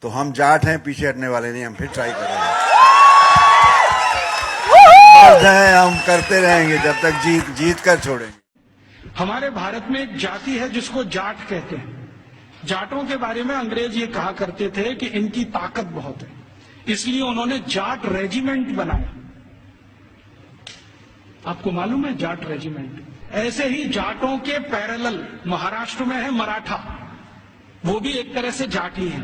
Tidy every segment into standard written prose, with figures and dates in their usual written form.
तो हम जाट हैं, पीछे हटने वाले नहीं, हम फिर ट्राई करेंगे। मर्द हैं, हम करते रहेंगे जब तक जीत कर छोड़ेंगे। हमारे भारत में एक जाति है जिसको जाट कहते हैं। जाटों के बारे में अंग्रेज ये कहा करते थे कि इनकी ताकत बहुत है, इसलिए उन्होंने जाट रेजिमेंट बनाया। आपको मालूम है जाट रेजिमेंट? ऐसे ही जाटों के पैरेलल महाराष्ट्र में है मराठा, वो भी एक तरह से जाट ही है।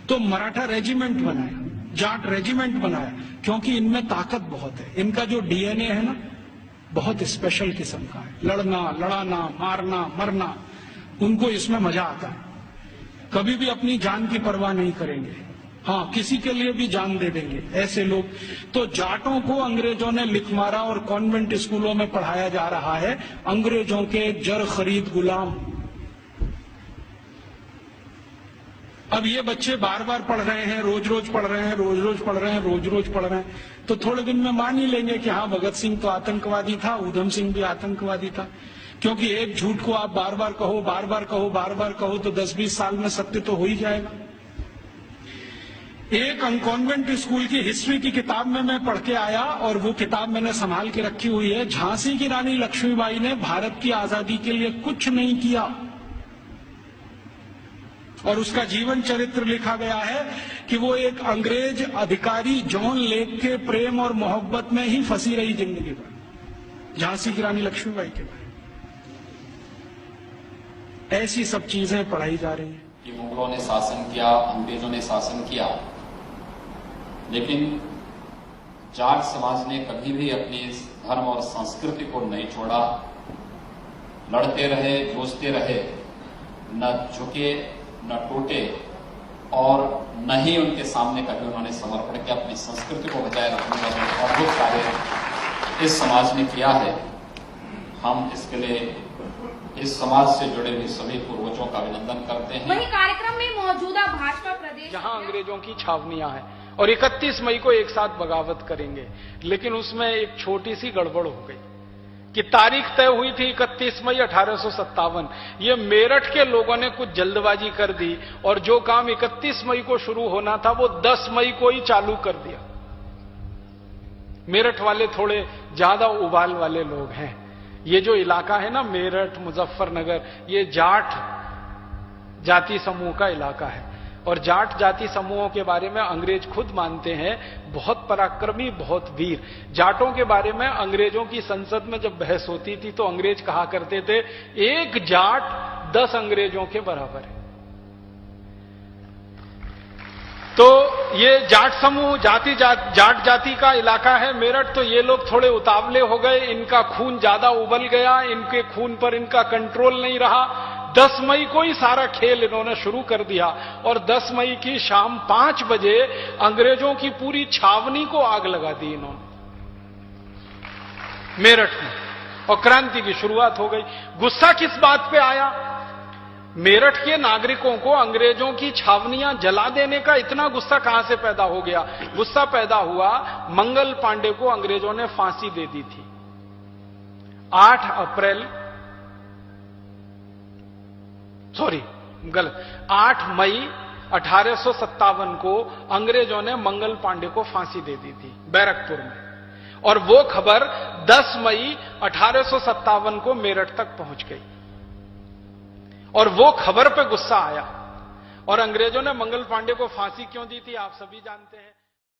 तो मराठा रेजिमेंट बनाया, जाट रेजिमेंट बनाया, क्योंकि इनमें ताकत बहुत है। इनका जो डीएनए है ना, बहुत स्पेशल किस्म का है। लड़ना, लड़ाना, मारना, मरना, उनको इसमें मजा आता है। कभी भी अपनी जान की परवाह नहीं करेंगे। हाँ, किसी के लिए भी जान दे देंगे ऐसे लोग। तो जाटों को अंग्रेजों ने लिख मारा और कॉन्वेंट स्कूलों में पढ़ाया जा रहा है अंग्रेजों के जर खरीद गुलाम। अब ये बच्चे बार बार पढ़ रहे हैं, रोज रोज पढ़ रहे हैं, रोज रोज पढ़ रहे हैं, रोज रोज पढ़ रहे हैं, तो थोड़े दिन में मान ही लेंगे कि हाँ, भगत सिंह तो आतंकवादी था, ऊधम सिंह भी आतंकवादी था। क्योंकि एक झूठ को आप बार बार कहो, बार बार कहो, बार बार कहो, तो 10-20 साल में सत्य तो हो ही जाएगा। एक कॉन्वेंट स्कूल की हिस्ट्री की किताब में मैं पढ़ के आया, और वो किताब मैंने संभाल के रखी हुई है। झांसी की रानी लक्ष्मीबाई ने भारत की आजादी के लिए कुछ नहीं किया, और उसका जीवन चरित्र लिखा गया है कि वो एक अंग्रेज अधिकारी जॉन लेक के प्रेम और मोहब्बत में ही फंसी रही जिंदगी भर। झांसी की रानी लक्ष्मीबाई के बारे ऐसी सब चीजें पढ़ाई जा रही हैं कि मुगलों ने शासन किया, अंग्रेजों ने शासन किया, लेकिन जाट समाज ने कभी भी अपनी धर्म और संस्कृति को नहीं छोड़ा। लड़ते रहे, जूझते रहे, न झुके, न टूटे, और न ही उनके सामने कभी उन्होंने समर्पण किया। अपनी संस्कृति को बचाए रखने का जो अद्भुत कार्य इस समाज ने किया है, हम इसके लिए इस समाज से जुड़े हुए सभी पूर्वजों का अभिनंदन करते हैं। वहीं कार्यक्रम में मौजूदा भाजपा प्रदेश जहां अंग्रेजों की छावनियां हैं, और 31 मई को एक साथ बगावत करेंगे, लेकिन उसमें एक छोटी सी गड़बड़ हो गई कि तारीख तय हुई थी 31 मई 1857। ये मेरठ के लोगों ने कुछ जल्दबाजी कर दी, और जो काम 31 मई को शुरू होना था वो 10 मई को ही चालू कर दिया। मेरठ वाले थोड़े ज्यादा उबाल वाले लोग हैं। ये जो इलाका है ना, मेरठ, मुजफ्फरनगर, ये जाट जाति समूह का इलाका है। और जाट जाति समूहों के बारे में अंग्रेज खुद मानते हैं बहुत पराक्रमी, बहुत वीर। जाटों के बारे में अंग्रेजों की संसद में जब बहस होती थी तो अंग्रेज कहा करते थे, एक जाट 10 अंग्रेजों के बराबर है। तो ये जाट समूह, जाट जाति का इलाका है मेरठ, तो ये लोग थोड़े उतावले हो गए, इनका खून ज्यादा उबल गया, इनके खून पर इनका कंट्रोल नहीं रहा। 10 मई को ही सारा खेल इन्होंने शुरू कर दिया, और 10 मई की शाम 5 बजे अंग्रेजों की पूरी छावनी को आग लगा दी इन्होंने मेरठ में, और क्रांति की शुरुआत हो गई। गुस्सा किस बात पे आया? मेरठ के नागरिकों को अंग्रेजों की छावनियां जला देने का इतना गुस्सा कहां से पैदा हो गया? गुस्सा पैदा हुआ, मंगल पांडे को अंग्रेजों ने फांसी दे दी थी 8 मई 1857 को अंग्रेजों ने मंगल पांडे को फांसी दे दी थी बैरकपुर में, और वो खबर 10 मई 1857 को मेरठ तक पहुंच गई, और वो खबर पे गुस्सा आया, और अंग्रेजों ने मंगल पांडे को फांसी क्यों दी थी आप सभी जानते हैं।